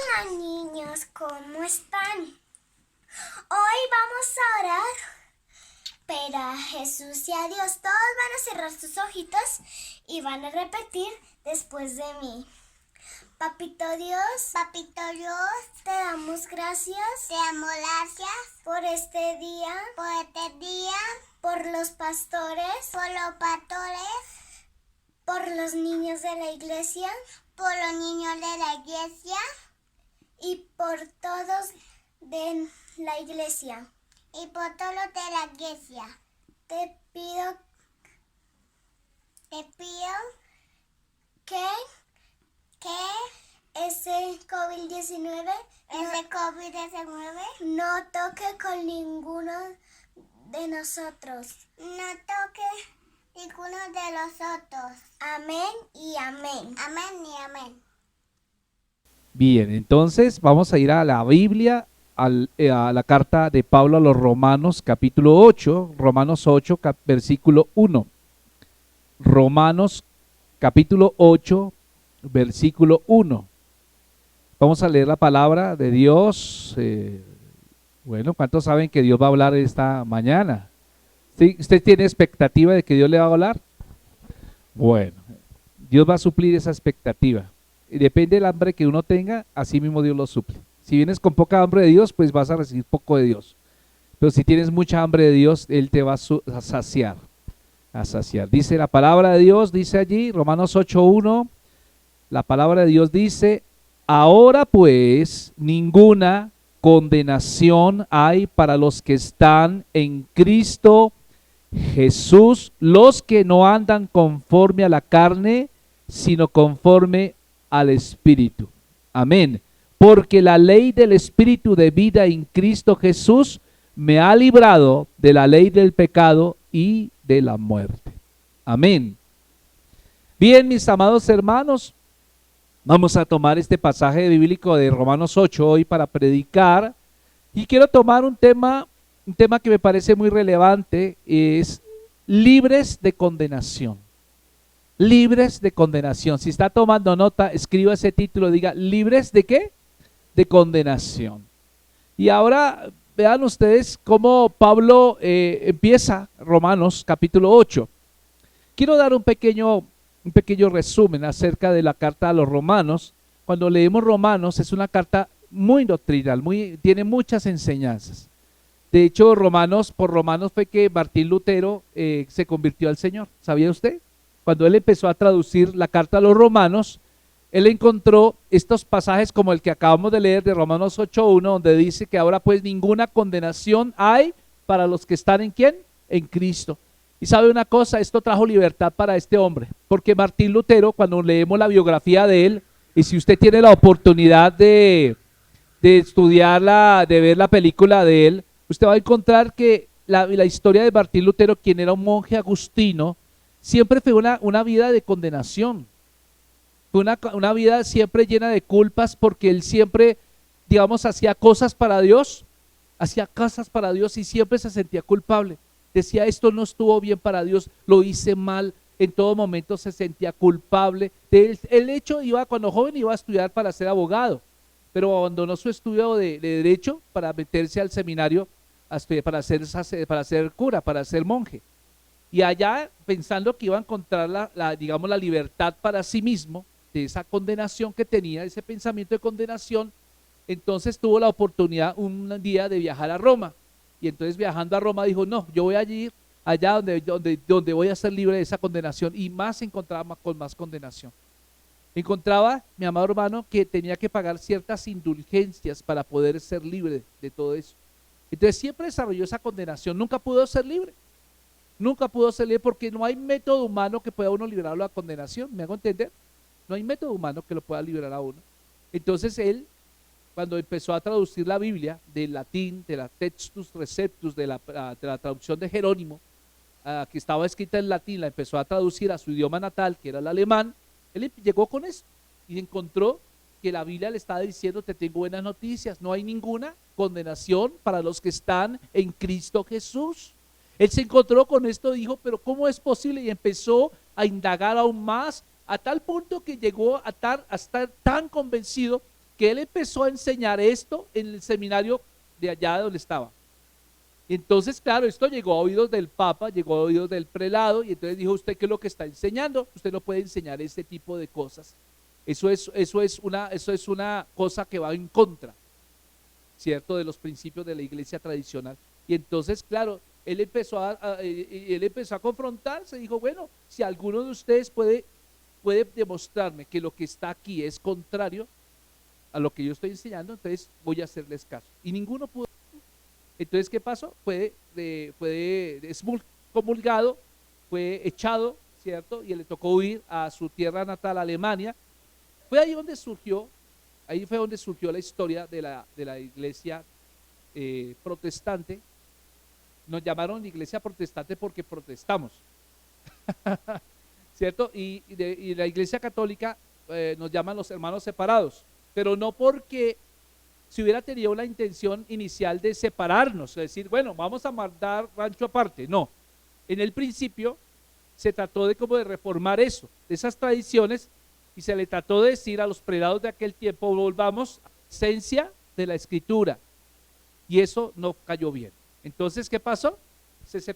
Hola niños, ¿cómo están? Hoy vamos a orar, pero a Jesús y a Dios. Todos van a cerrar sus ojitos y van a repetir después de mí. Papito Dios, te damos gracias. Te damos gracias por este día, por los pastores, por los pastores, por los niños de la iglesia, por los niños de la iglesia y por todos de la iglesia. y por todos los de la iglesia. Te pido que ese COVID-19 ese COVID-19 no toque con ninguno de nosotros. no toque ninguno de los otros. Amén y amén. Amén y amén. Bien, entonces vamos a ir a la Biblia, a la carta de Pablo a los Romanos, capítulo 8, Romanos 8, versículo 1. Romanos, capítulo 8, versículo 1. Vamos a leer la palabra de Dios. Bueno, ¿cuántos saben que Dios va a hablar esta mañana? ¿Sí? ¿Usted tiene expectativa de que Dios le va a hablar? Bueno, Dios va a suplir esa expectativa. Y depende del hambre que uno tenga, así mismo Dios lo suple. Si vienes con poca hambre de Dios, pues vas a recibir poco de Dios. Pero si tienes mucha hambre de Dios, Él te va a saciar. Dice la palabra de Dios, dice allí, Romanos 8:1, la palabra de Dios dice: ahora pues ninguna condenación hay para los que están en Cristo Jesús, los que no andan conforme a la carne, sino conforme al Espíritu. Amén. Porque la ley del Espíritu de vida en Cristo Jesús me ha librado de la ley del pecado y de la muerte. Amén. Bien, mis amados hermanos, vamos a tomar este pasaje bíblico de Romanos 8 hoy para predicar, y quiero tomar un tema que me parece muy relevante, es libres de condenación. Libres de condenación. Si está tomando nota, escriba ese título, diga, ¿libres de qué? De condenación. Y ahora vean ustedes cómo Pablo empieza Romanos capítulo 8. Quiero dar un pequeño resumen acerca de la carta a los Romanos. Cuando leemos Romanos es una carta muy doctrinal, tiene muchas enseñanzas. De hecho, por Romanos fue que Martín Lutero se convirtió al Señor. ¿Sabía usted? Cuando él empezó a traducir la carta a los Romanos, él encontró estos pasajes como el que acabamos de leer de Romanos 8:1, donde dice que ahora pues ninguna condenación hay para los que están ¿en quién? En Cristo. Y sabe una cosa, esto trajo libertad para este hombre, porque Martín Lutero, cuando leemos la biografía de él, y si usted tiene la oportunidad de estudiarla, de ver la película de él, usted va a encontrar que la historia de Martín Lutero, quien era un monje agustino, siempre fue una vida de condenación. Fue una vida siempre llena de culpas, porque él siempre, digamos, hacía cosas para Dios y siempre se sentía culpable. Decía, esto no estuvo bien para Dios, lo hice mal, en todo momento se sentía culpable. El hecho, cuando joven iba a estudiar para ser abogado, pero abandonó su estudio de derecho para meterse al seminario a estudiar, para ser cura, para ser monje. Y allá, pensando que iba a encontrar digamos, la libertad para sí mismo de esa condenación que tenía, ese pensamiento de condenación, entonces tuvo la oportunidad un día de viajar a Roma. Y entonces, viajando a Roma, dijo, no, yo voy a ir allá donde voy a ser libre de esa condenación. Y más se encontraba con más condenación. Encontraba, mi amado hermano, que tenía que pagar ciertas indulgencias para poder ser libre de todo eso. Entonces siempre desarrolló esa condenación, nunca pudo ser libre. Nunca pudo ser libre porque no hay método humano que pueda uno liberarlo de la condenación. ¿Me hago entender? No hay método humano que lo pueda liberar a uno. Entonces él, cuando empezó a traducir la Biblia del latín, de la Textus Receptus, de la traducción de Jerónimo, que estaba escrita en latín, la empezó a traducir a su idioma natal, que era el alemán. Él llegó con esto y encontró que la Biblia le estaba diciendo, te tengo buenas noticias, no hay ninguna condenación para los que están en Cristo Jesús. Él se encontró con esto, dijo, pero ¿cómo es posible? Y empezó a indagar aún más, a tal punto que llegó a estar tan convencido que él empezó a enseñar esto en el seminario de allá donde estaba. Y entonces, claro, esto llegó a oídos del Papa, llegó a oídos del prelado, y entonces dijo: ¿usted qué es lo que está enseñando? Usted no puede enseñar este tipo de cosas. Eso es una cosa que va en contra, ¿cierto?, de los principios de la iglesia tradicional. Y entonces, claro, él empezó a confrontarse, dijo: bueno, si alguno de ustedes puede demostrarme que lo que está aquí es contrario a lo que yo estoy enseñando, entonces voy a hacerles caso. Y ninguno pudo. Entonces, ¿qué pasó? Fue excomulgado, fue echado, ¿cierto? Y le tocó huir a su tierra natal, Alemania. Fue ahí fue donde surgió la historia de la iglesia protestante. Nos llamaron iglesia protestante porque protestamos, ¿cierto? Y la iglesia católica nos llaman los hermanos separados, pero no porque si hubiera tenido la intención inicial de separarnos, es decir, bueno, vamos a mandar rancho aparte. No, en el principio se trató de reformar eso, de esas tradiciones, y se le trató de decir a los prelados de aquel tiempo: volvamos a la esencia de la escritura, y eso no cayó bien. Entonces, ¿qué pasó?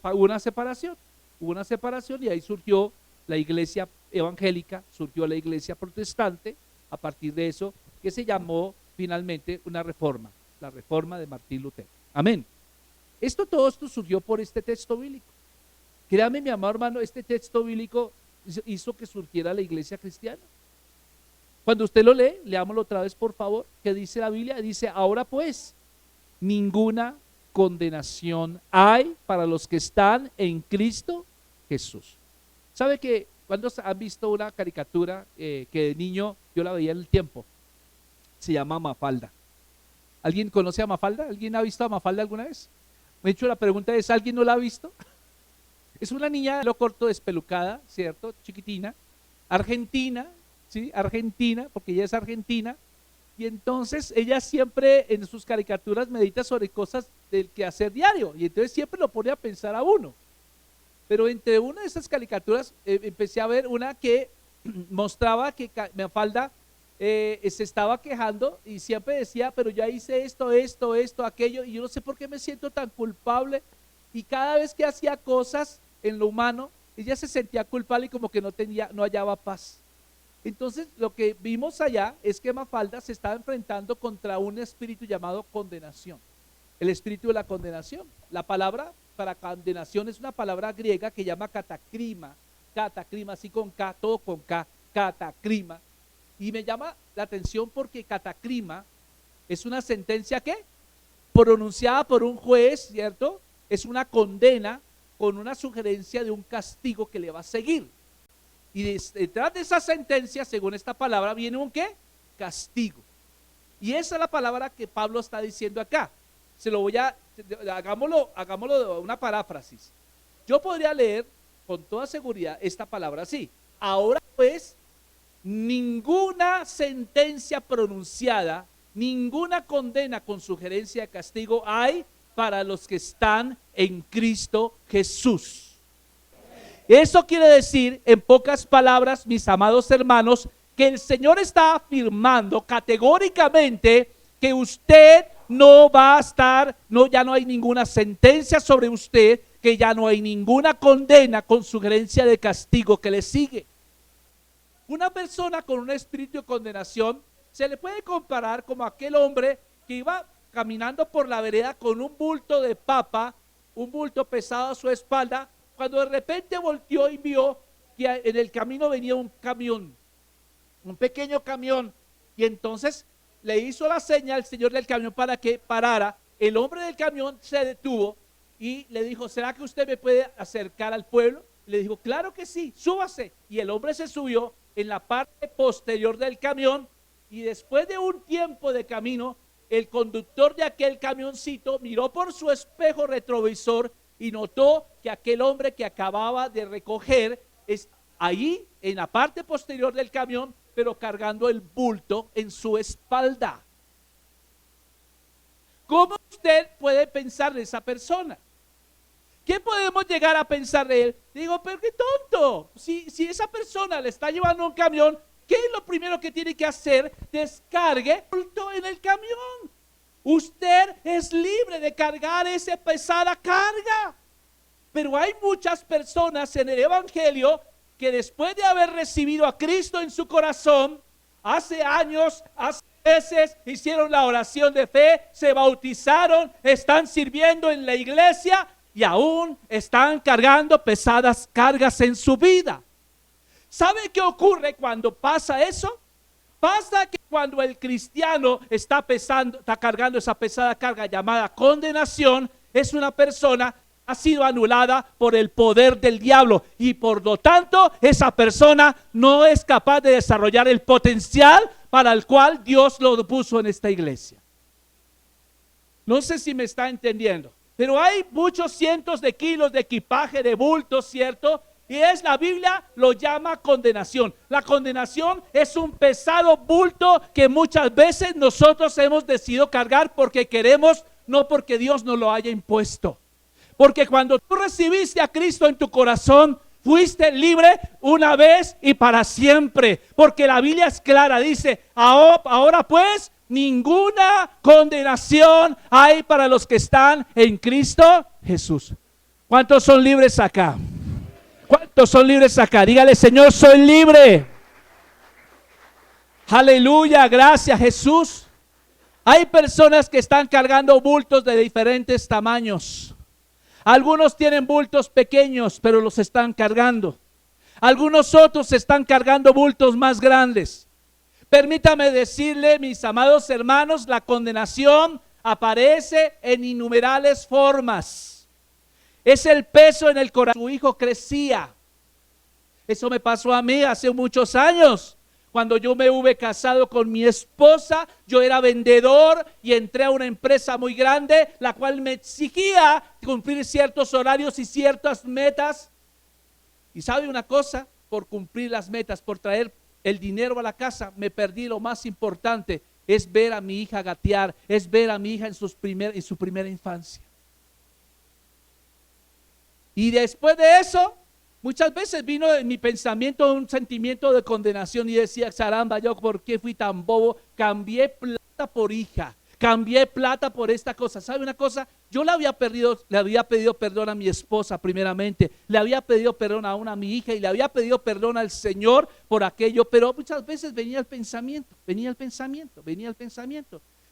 Hubo una separación, y ahí surgió la iglesia evangélica, surgió la iglesia protestante, a partir de eso, que se llamó finalmente una reforma, la reforma de Martín Lutero. Amén. Todo esto surgió por este texto bíblico. Créame, mi amado hermano, este texto bíblico hizo que surgiera la iglesia cristiana. Cuando usted lo lee, leámoslo otra vez, por favor. ¿Qué dice la Biblia? Dice: ahora pues, ninguna condenación hay para los que están en Cristo Jesús. ¿Sabe que cuando han visto una caricatura que de niño yo la veía en el tiempo? Se llama Mafalda. ¿Alguien conoce a Mafalda? ¿Alguien ha visto a Mafalda alguna vez? Me he hecho la pregunta: ¿alguien no la ha visto? Es una niña de lo corto, despelucada, ¿cierto? Chiquitina, argentina, ¿sí? Argentina, porque ella es argentina. Y entonces ella siempre en sus caricaturas medita sobre cosas del quehacer diario, y entonces siempre lo pone a pensar a uno. Pero entre una de esas caricaturas empecé a ver una que mostraba que Mafalda se estaba quejando y siempre decía: pero ya hice esto, aquello, y yo no sé por qué me siento tan culpable. Y cada vez que hacía cosas en lo humano, ella se sentía culpable y como que no hallaba paz. Entonces, lo que vimos allá es que Mafalda se estaba enfrentando contra un espíritu llamado condenación, el espíritu de la condenación. La palabra para condenación es una palabra griega que llama catacrima, así con K, todo con K, catacrima. Y me llama la atención porque catacrima es una sentencia que pronunciada por un juez, ¿cierto? Es una condena con una sugerencia de un castigo que le va a seguir. Y detrás de esa sentencia, según esta palabra, viene un ¿qué? Castigo. Y esa es la palabra que Pablo está diciendo acá. Hagámoslo una paráfrasis. Yo podría leer con toda seguridad esta palabra así: ahora pues, ninguna sentencia pronunciada, ninguna condena con sugerencia de castigo hay para los que están en Cristo Jesús. Eso quiere decir, en pocas palabras, mis amados hermanos, que el Señor está afirmando categóricamente que usted no va a estar, ya no hay ninguna sentencia sobre usted, que ya no hay ninguna condena con sugerencia de castigo que le sigue. Una persona con un espíritu de condenación se le puede comparar como aquel hombre que iba caminando por la vereda con un bulto de papa, un bulto pesado a su espalda, cuando de repente volteó y vio que en el camino venía un camión, un pequeño camión, y entonces le hizo la seña al señor del camión para que parara. El hombre del camión se detuvo y le dijo: ¿será que usted me puede acercar al pueblo? Le dijo: claro que sí, súbase. Y el hombre se subió en la parte posterior del camión, y después de un tiempo de camino, el conductor de aquel camioncito miró por su espejo retrovisor y notó que aquel hombre que acababa de recoger es ahí en la parte posterior del camión, pero cargando el bulto en su espalda. ¿Cómo usted puede pensar de esa persona? ¿Qué podemos llegar a pensar de él? Digo: pero qué tonto, si esa persona le está llevando un camión, ¿qué es lo primero que tiene que hacer? Descargue el bulto en el camión. Usted es libre de cargar esa pesada carga. Pero hay muchas personas en el evangelio que después de haber recibido a Cristo en su corazón, hace años, hace meses, hicieron la oración de fe, se bautizaron, están sirviendo en la iglesia y aún están cargando pesadas cargas en su vida. ¿Sabe qué ocurre cuando pasa eso? Pasa que cuando el cristiano está cargando esa pesada carga llamada condenación, es una persona que ha sido anulada por el poder del diablo y por lo tanto esa persona no es capaz de desarrollar el potencial para el cual Dios lo puso en esta iglesia. No sé si me está entendiendo, pero hay muchos cientos de kilos de equipaje, de bultos, ¿cierto? Y la Biblia lo llama condenación. La condenación es un pesado bulto que muchas veces nosotros hemos decidido cargar porque queremos, no porque Dios nos lo haya impuesto. Porque cuando tú recibiste a Cristo en tu corazón, fuiste libre una vez y para siempre. Porque la Biblia es clara, dice, ahora pues ninguna condenación hay para los que están en Cristo Jesús. ¿Cuántos son libres acá? ¿Cuántos son libres acá? Dígale, Señor, soy libre. Aleluya, gracias Jesús. Hay personas que están cargando bultos de diferentes tamaños. Algunos tienen bultos pequeños, pero los están cargando. Algunos otros están cargando bultos más grandes. Permítame decirle, mis amados hermanos, la condenación aparece en innumerables formas. Es el peso en el corazón. Su hijo crecía. Eso me pasó a mí hace muchos años. Cuando yo me hube casado con mi esposa, yo era vendedor y entré a una empresa muy grande, la cual me exigía cumplir ciertos horarios y ciertas metas. Y sabe una cosa, por cumplir las metas, por traer el dinero a la casa, me perdí lo más importante, es ver a mi hija gatear, es ver a mi hija en su primera infancia. Y después de eso, muchas veces vino en mi pensamiento un sentimiento de condenación y decía, caramba, yo por qué fui tan bobo, cambié plata por hija, cambié plata por esta cosa. ¿Sabe una cosa? Yo le había pedido perdón a mi esposa primeramente, le había pedido perdón aún a mi hija y le había pedido perdón al Señor por aquello, pero muchas veces venía el pensamiento.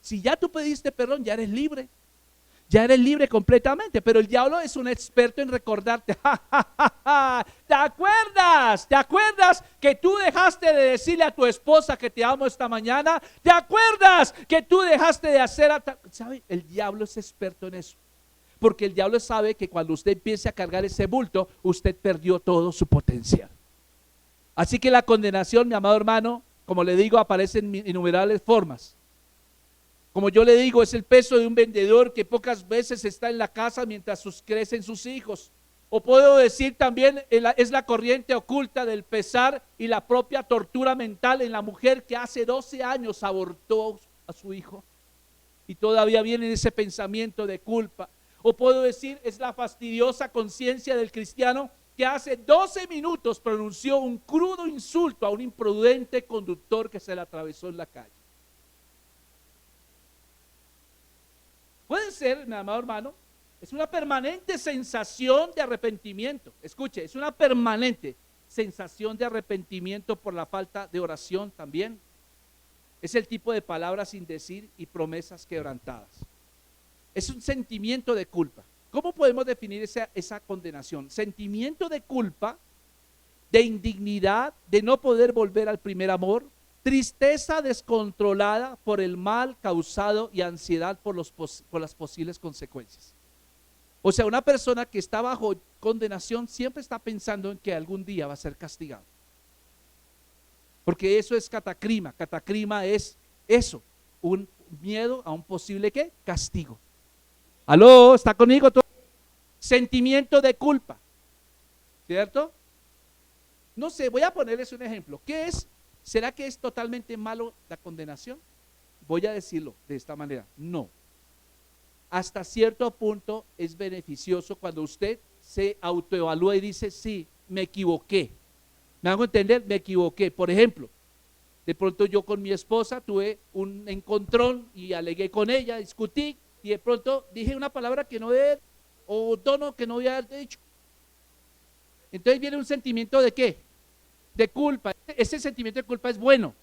Si ya tú pediste perdón, ya eres libre. Ya eres libre completamente, pero el diablo es un experto en recordarte. ¿Te acuerdas? ¿Te acuerdas que tú dejaste de decirle a tu esposa que te amo esta mañana? ¿Te acuerdas que tú dejaste de hacer? ¿Sabe? El diablo es experto en eso. Porque el diablo sabe que cuando usted empiece a cargar ese bulto, usted perdió todo su potencial. Así que la condenación, mi amado hermano, como le digo, aparece en innumerables formas. Como yo le digo, es el peso de un vendedor que pocas veces está en la casa mientras crecen sus hijos. O puedo decir también, es la corriente oculta del pesar y la propia tortura mental en la mujer que hace 12 años abortó a su hijo. Y todavía viene ese pensamiento de culpa. O puedo decir, es la fastidiosa conciencia del cristiano que hace 12 minutos pronunció un crudo insulto a un imprudente conductor que se le atravesó en la calle. Puede ser, mi amado hermano, es una permanente sensación de arrepentimiento. Escuche, es una permanente sensación de arrepentimiento por la falta de oración también. Es el tipo de palabras sin decir y promesas quebrantadas. Es un sentimiento de culpa. ¿Cómo podemos definir esa condenación? Sentimiento de culpa, de indignidad, de no poder volver al primer amor, tristeza descontrolada por el mal causado y ansiedad por las posibles consecuencias. O sea, una persona que está bajo condenación siempre está pensando en que algún día va a ser castigado. Porque eso es catacrima. Catacrima es eso, un miedo a un posible ¿qué? Castigo. ¿Aló? ¿Está conmigo? Sentimiento de culpa, ¿cierto? No sé, voy a ponerles un ejemplo. ¿Qué es? ¿Será que es totalmente malo la condenación? Voy a decirlo de esta manera, no. Hasta cierto punto es beneficioso cuando usted se autoevalúa y dice, sí, me equivoqué. ¿Me hago entender? Me equivoqué. Por ejemplo, De pronto yo con mi esposa tuve un encontrón y alegué con ella, discutí y de pronto dije una palabra que no debe, o un tono que no había dicho. Entonces viene un sentimiento de ¿qué? De culpa. Ese sentimiento de culpa es bueno.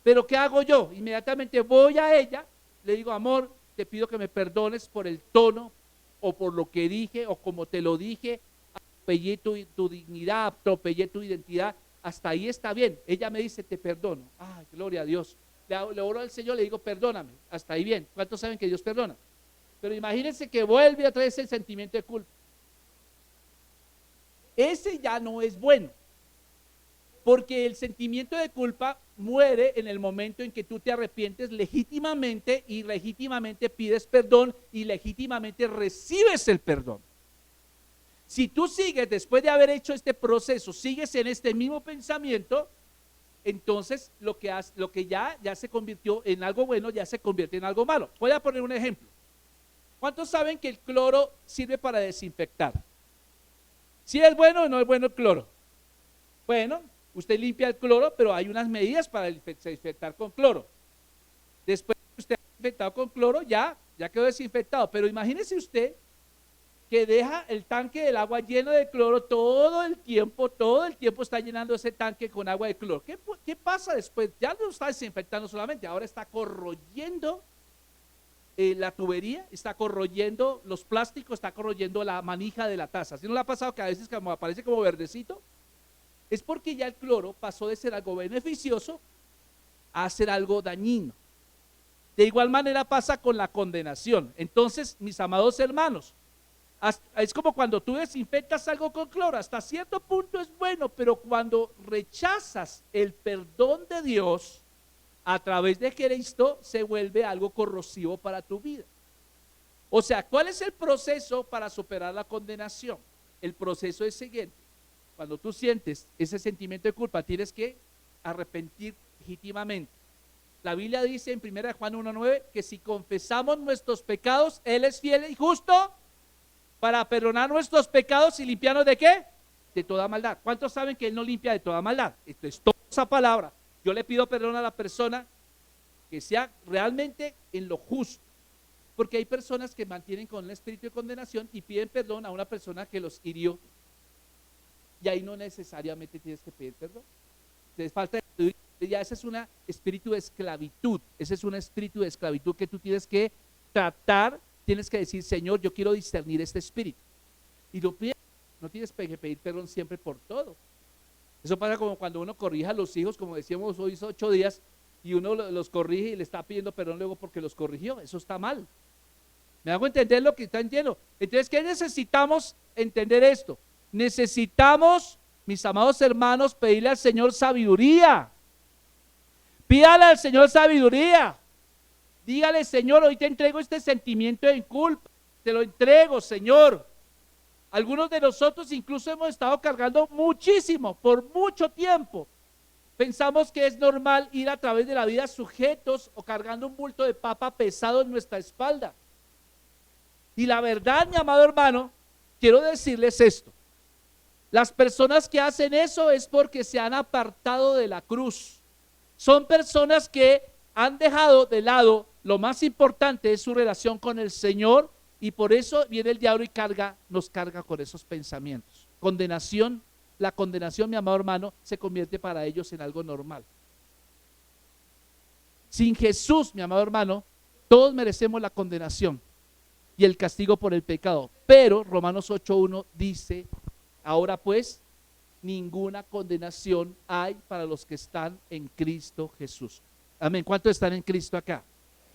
Pero ¿qué hago yo? Inmediatamente voy a ella, le digo, amor, te pido que me perdones por el tono o por lo que dije o como te lo dije, atropellé tu dignidad, atropellé tu identidad, hasta ahí está bien. Ella me dice, te perdono. Ay, gloria a Dios. Le oro al Señor, le digo, perdóname, hasta ahí bien. ¿Cuántos saben que Dios perdona? Pero imagínense que vuelve a traer ese sentimiento de culpa. Ese ya no es bueno. Porque el sentimiento de culpa muere en el momento en que tú te arrepientes legítimamente y legítimamente pides perdón y legítimamente recibes el perdón. Si tú sigues, después de haber hecho este proceso, sigues en este mismo pensamiento, entonces lo que ya se convirtió en algo bueno, ya se convierte en algo malo. Voy a poner un ejemplo. ¿Cuántos saben que el cloro sirve para desinfectar? ¿Sí es bueno o no es bueno el cloro? Bueno, usted limpia el cloro, pero hay unas medidas para desinfectar con cloro. Después que usted ha desinfectado con cloro, ya quedó desinfectado. Pero imagínese usted que deja el tanque del agua lleno de cloro todo el tiempo está llenando ese tanque con agua de cloro. ¿Qué pasa después? Ya no está desinfectando solamente, ahora está corroyendo la tubería, está corroyendo los plásticos, está corroyendo la manija de la taza. ¿Sí no le ha pasado que a veces como aparece como verdecito? Es porque ya el cloro pasó de ser algo beneficioso a ser algo dañino. De igual manera pasa con la condenación. Entonces, mis amados hermanos, es como cuando tú desinfectas algo con cloro, hasta cierto punto es bueno, pero cuando rechazas el perdón de Dios a través de Cristo, se vuelve algo corrosivo para tu vida. O sea, ¿cuál es el proceso para superar la condenación? El proceso es siguiente. Cuando tú sientes ese sentimiento de culpa, tienes que arrepentir legítimamente. La Biblia dice en 1 Juan 1:9 que si confesamos nuestros pecados, Él es fiel y justo para perdonar nuestros pecados y limpiarnos ¿de qué? De toda maldad. ¿Cuántos saben que Él no limpia de toda maldad? Esto es toda esa palabra. Yo le pido perdón a la persona que sea realmente en lo justo. Porque hay personas que mantienen con el espíritu de condenación y piden perdón a una persona que los hirió. Y ahí no necesariamente tienes que pedir perdón. Entonces falta ya ese es un espíritu de esclavitud. Ese es un espíritu de esclavitud que tú tienes que tratar. Tienes que decir, Señor, yo quiero discernir este espíritu. Y no tienes que pedir perdón siempre por todo. Eso pasa como cuando uno corrige a los hijos, como decíamos hoy 8 días, y uno los corrige y le está pidiendo perdón luego porque los corrigió. Eso está mal. ¿Me hago entender lo que está entiendo? Entonces, ¿qué necesitamos entender esto? Necesitamos, mis amados hermanos, pedirle al Señor sabiduría. Pídale al Señor sabiduría. Dígale, Señor, hoy te entrego este sentimiento de culpa. Te lo entrego, Señor. Algunos de nosotros incluso hemos estado cargando muchísimo, por mucho tiempo. Pensamos que es normal ir a través de la vida sujetos o cargando un bulto de papa pesado en nuestra espalda. Y la verdad, mi amado hermano, quiero decirles esto. Las personas que hacen eso es porque se han apartado de la cruz. Son personas que han dejado de lado lo más importante es su relación con el Señor y por eso viene el diablo y nos carga con esos pensamientos. Condenación, la condenación, mi amado hermano, se convierte para ellos en algo normal. Sin Jesús, mi amado hermano, todos merecemos la condenación y el castigo por el pecado. Pero Romanos 8:1 dice, ahora pues, ninguna condenación hay para los que están en Cristo Jesús. Amén. ¿Cuántos están en Cristo acá?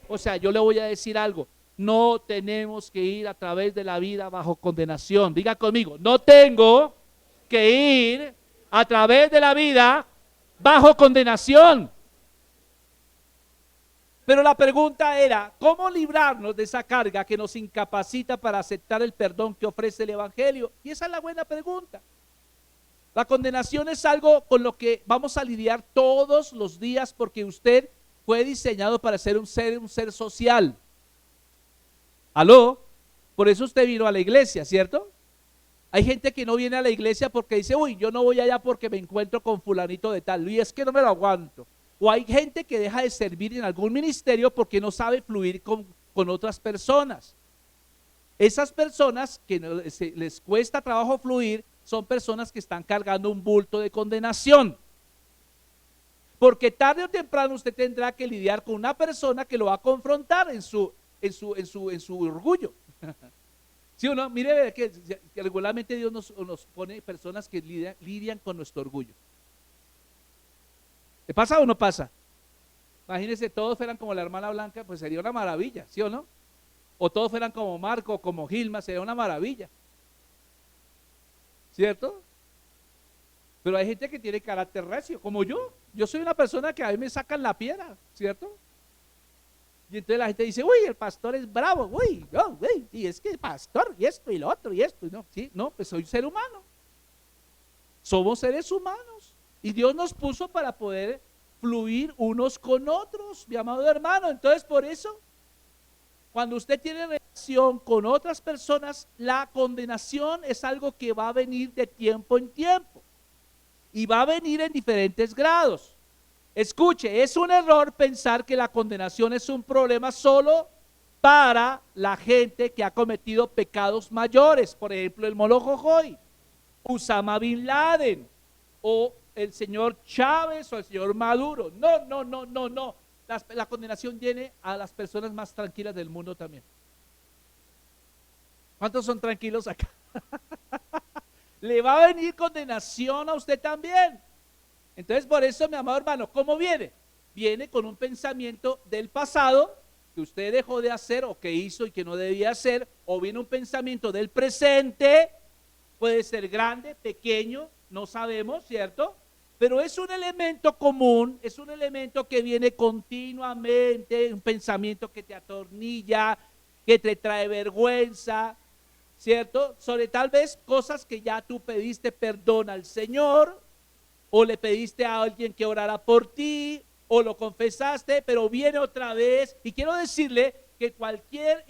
O sea, yo le voy a decir algo. No tenemos que ir a través de la vida bajo condenación. Diga conmigo, no tengo que ir a través de la vida bajo condenación. Pero la pregunta era, ¿cómo librarnos de esa carga que nos incapacita para aceptar el perdón que ofrece el Evangelio? Y esa es la buena pregunta. La condenación es algo con lo que vamos a lidiar todos los días porque usted fue diseñado para ser un ser social. ¿Aló? Por eso usted vino a la iglesia, ¿cierto? Hay gente que no viene a la iglesia porque dice, uy, yo no voy allá porque me encuentro con fulanito de tal, y es que no me lo aguanto. O hay gente que deja de servir en algún ministerio porque no sabe fluir con otras personas. Esas personas que les cuesta trabajo fluir son personas que están cargando un bulto de condenación. Porque tarde o temprano usted tendrá que lidiar con una persona que lo va a confrontar en su orgullo. ¿Sí o no? Mire que regularmente Dios nos pone personas que lidian con nuestro orgullo. ¿Le pasa o no pasa? Imagínense, todos fueran como la hermana Blanca, pues sería una maravilla, ¿sí o no? O todos fueran como Marco, como Gilma, sería una maravilla. ¿Cierto? Pero hay gente que tiene carácter recio, como yo. Yo soy una persona que a mí me sacan la piedra, ¿cierto? Y entonces la gente dice, uy, el pastor es bravo, uy, no, uy, y es que el pastor, y esto, y lo otro, y esto, y no, sí, no, pues soy ser humano. Somos seres humanos. Y Dios nos puso para poder fluir unos con otros, mi amado hermano. Entonces, por eso, cuando usted tiene relación con otras personas, la condenación es algo que va a venir de tiempo en tiempo. Y va a venir en diferentes grados. Escuche, es un error pensar que la condenación es un problema solo para la gente que ha cometido pecados mayores. Por ejemplo, el Molo Jojoy, Usama Bin Laden, o el señor Chávez, o el señor Maduro. No. La condenación viene a las personas más tranquilas del mundo también. ¿Cuántos son tranquilos acá? Le va a venir condenación a usted también. Entonces, por eso, mi amado hermano, ¿cómo viene? Viene con un pensamiento del pasado que usted dejó de hacer o que hizo y que no debía hacer, o viene un pensamiento del presente, puede ser grande, pequeño, no sabemos, ¿cierto? Pero es un elemento común, es un elemento que viene continuamente, un pensamiento que te atornilla, que te trae vergüenza, ¿cierto? Sobre tal vez cosas que ya tú pediste perdón al Señor, o le pediste a alguien que orara por ti, o lo confesaste, pero viene otra vez. Y quiero decirle que cualquier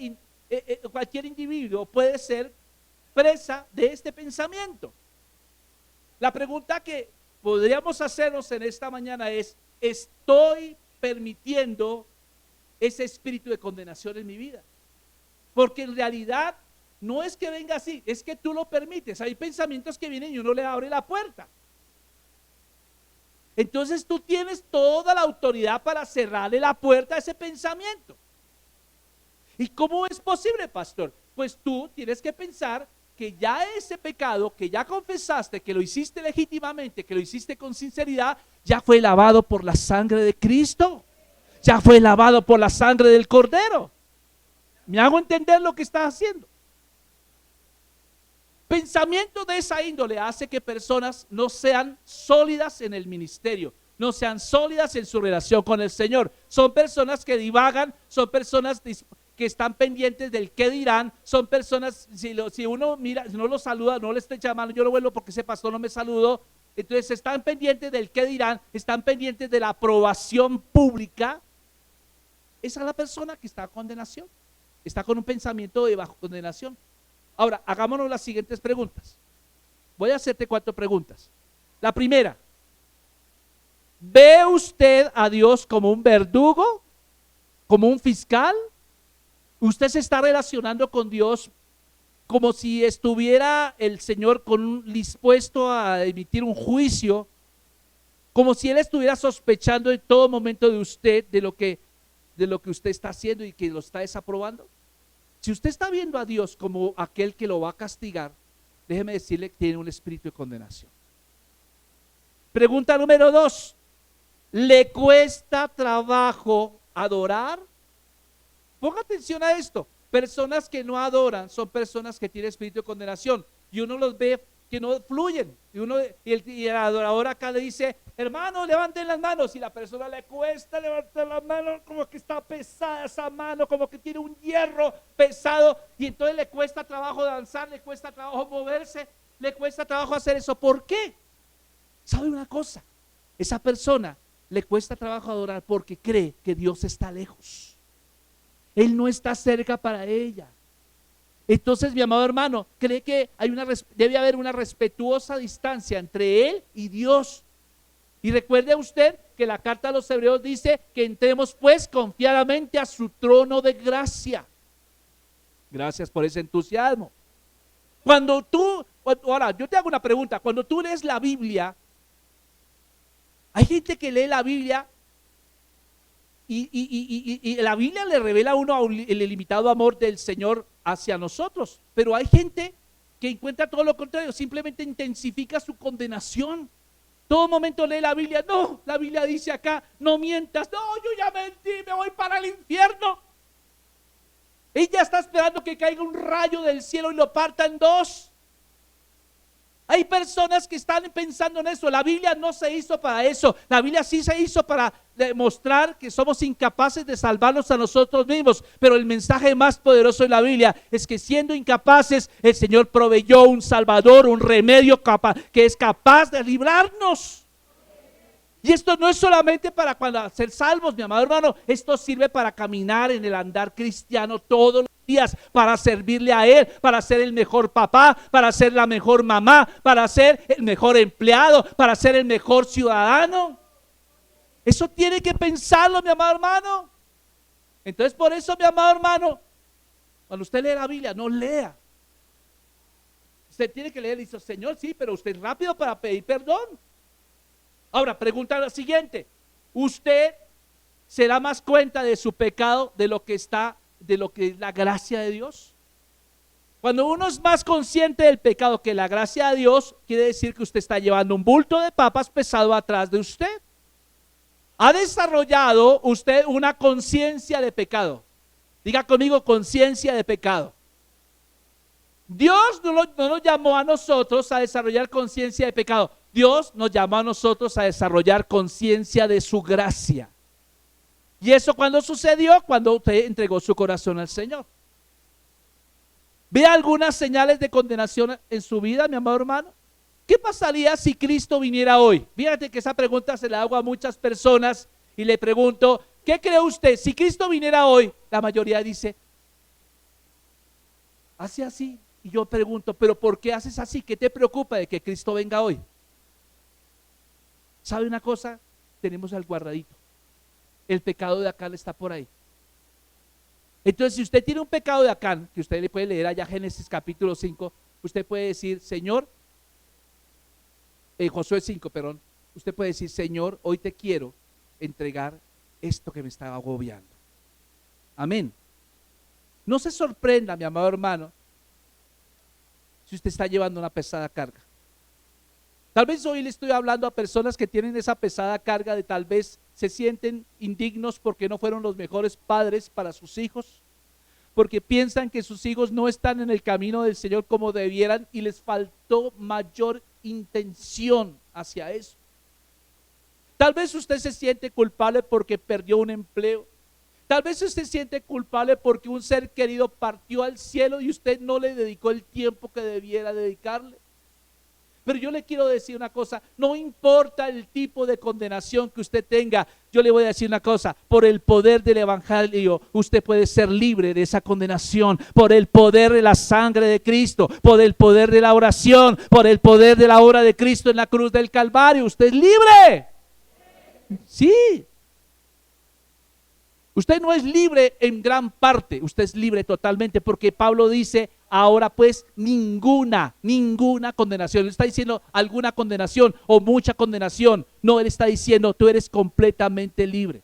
individuo puede ser presa de este pensamiento. La pregunta que podríamos hacernos en esta mañana es: ¿estoy permitiendo ese espíritu de condenación en mi vida? Porque en realidad no es que venga así, es que tú lo permites. Hay pensamientos que vienen y uno le abre la puerta. Entonces tú tienes toda la autoridad para cerrarle la puerta a ese pensamiento. ¿Y cómo es posible, pastor? Pues tú tienes que pensar que ya ese pecado que ya confesaste, que lo hiciste legítimamente, que lo hiciste con sinceridad, ya fue lavado por la sangre de Cristo, ya fue lavado por la sangre del Cordero. ¿Me hago entender lo que estás haciendo? Pensamiento de esa índole hace que personas no sean sólidas en el ministerio, no sean sólidas en su relación con el Señor. Son personas que divagan, son personas que están pendientes del qué dirán, son personas, si uno mira, si no lo saluda, no le estrecha la mano, yo lo vuelvo porque ese pastor no me saludó. Entonces están pendientes del qué dirán, están pendientes de la aprobación pública. Esa es la persona que está en condenación, está con un pensamiento de bajo condenación. Ahora, hagámonos las siguientes preguntas. Voy a hacerte 4 preguntas. La primera: ¿ve usted a Dios como un verdugo? ¿Como un fiscal? ¿Usted se está relacionando con Dios como si estuviera el Señor dispuesto a emitir un juicio? Como si Él estuviera sospechando en todo momento de usted, de lo que usted está haciendo y que lo está desaprobando. Si usted está viendo a Dios como aquel que lo va a castigar, déjeme decirle que tiene un espíritu de condenación. Pregunta número 2: ¿le cuesta trabajo adorar? Ponga atención a esto. Personas que no adoran son personas que tienen espíritu de condenación, y uno los ve que no fluyen, y el adorador acá le dice: hermano, levanten las manos, y la persona le cuesta levantar las manos, como que está pesada esa mano, como que tiene un hierro pesado, y entonces le cuesta trabajo danzar, le cuesta trabajo moverse, le cuesta trabajo hacer eso. ¿Por qué? ¿Sabe una cosa? Esa persona le cuesta trabajo adorar porque cree que Dios está lejos. Él no está cerca para ella. Entonces, mi amado hermano, cree que debe haber una respetuosa distancia entre él y Dios. Y recuerde usted que la carta a los Hebreos dice que entremos pues confiadamente a su trono de gracia. Gracias por ese entusiasmo. Ahora yo te hago una pregunta, cuando tú lees la Biblia, hay gente que lee la Biblia y la Biblia le revela a uno el ilimitado amor del Señor hacia nosotros, pero hay gente que encuentra todo lo contrario, simplemente intensifica su condenación. Todo momento lee la Biblia, no, la Biblia dice acá, no mientas, no, yo ya mentí, me voy para el infierno. Ella está esperando que caiga un rayo del cielo y lo parta en dos. Hay personas que están pensando en eso. La Biblia no se hizo para eso. La Biblia sí se hizo para demostrar que somos incapaces de salvarnos a nosotros mismos. Pero el mensaje más poderoso de la Biblia es que siendo incapaces, el Señor proveyó un Salvador, un remedio que es capaz de librarnos. Y esto no es solamente para ser salvos, mi amado hermano. Esto sirve para caminar en el andar cristiano todos los días, para servirle a Él, para ser el mejor papá, para ser la mejor mamá, para ser el mejor empleado, para ser el mejor ciudadano. Eso tiene que pensarlo, mi amado hermano. Entonces, por eso, mi amado hermano, cuando usted lee la Biblia, no lea. Usted tiene que leer y dice, Señor, sí, pero usted es rápido para pedir perdón. Ahora, pregunta la siguiente: ¿usted se da más cuenta de su pecado de lo que es la gracia de Dios? Cuando uno es más consciente del pecado que la gracia de Dios, quiere decir que usted está llevando un bulto de papas pesado atrás de usted. ¿Ha desarrollado usted una conciencia de pecado? Diga conmigo, conciencia de pecado. Dios no nos llamó a nosotros a desarrollar conciencia de pecado. Dios nos llamó a nosotros a desarrollar conciencia de su gracia. ¿Y eso cuándo sucedió? Cuando usted entregó su corazón al Señor. ¿Ve algunas señales de condenación en su vida, mi amado hermano? ¿Qué pasaría si Cristo viniera hoy? Fíjate que esa pregunta se la hago a muchas personas y le pregunto, ¿qué cree usted? Si Cristo viniera hoy, la mayoría dice, hace así. Y yo pregunto, ¿pero por qué haces así? ¿Qué te preocupa de que Cristo venga hoy? ¿Sabe una cosa? Tenemos al guardadito. El pecado de Acán está por ahí. Entonces, si usted tiene un pecado de Acán, que usted le puede leer allá Génesis capítulo 5, usted puede decir, Señor, Josué 5, perdón, usted puede decir, Señor, hoy te quiero entregar esto que me está agobiando. Amén. No se sorprenda, mi amado hermano, si usted está llevando una pesada carga. Tal vez hoy le estoy hablando a personas que tienen esa pesada carga de tal vez se sienten indignos porque no fueron los mejores padres para sus hijos, porque piensan que sus hijos no están en el camino del Señor como debieran y les faltó mayor intención hacia eso. Tal vez usted se siente culpable porque perdió un empleo. Tal vez usted se siente culpable porque un ser querido partió al cielo y usted no le dedicó el tiempo que debiera dedicarle. Pero yo le quiero decir una cosa, no importa el tipo de condenación que usted tenga, yo le voy a decir una cosa, por el poder del evangelio usted puede ser libre de esa condenación, por el poder de la sangre de Cristo, por el poder de la oración, por el poder de la obra de Cristo en la cruz del Calvario, usted es libre. Sí. Usted no es libre en gran parte, usted es libre totalmente, porque Pablo dice, ahora pues ninguna condenación. Él está diciendo alguna condenación o mucha condenación. No, él está diciendo, tú eres completamente libre.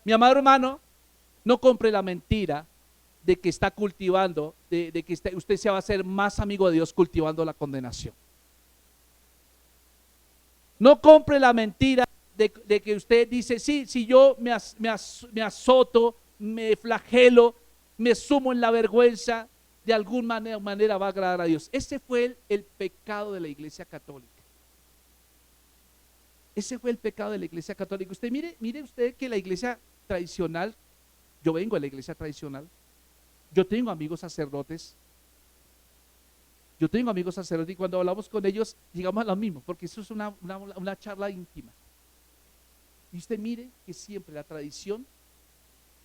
Mi amado hermano, no compre la mentira de que está cultivando, de que usted se va a hacer más amigo de Dios cultivando la condenación. No compre la mentira de que usted dice, sí, si yo me azoto, me flagelo, me sumo en la vergüenza, de alguna manera va a agradar a Dios. Ese fue el pecado de la Iglesia Católica. Ese fue el pecado de la Iglesia Católica. Usted mire usted que la iglesia tradicional, yo vengo de la iglesia tradicional, yo tengo amigos sacerdotes, y cuando hablamos con ellos llegamos a lo mismo, porque eso es una charla íntima. Y usted mire que siempre la tradición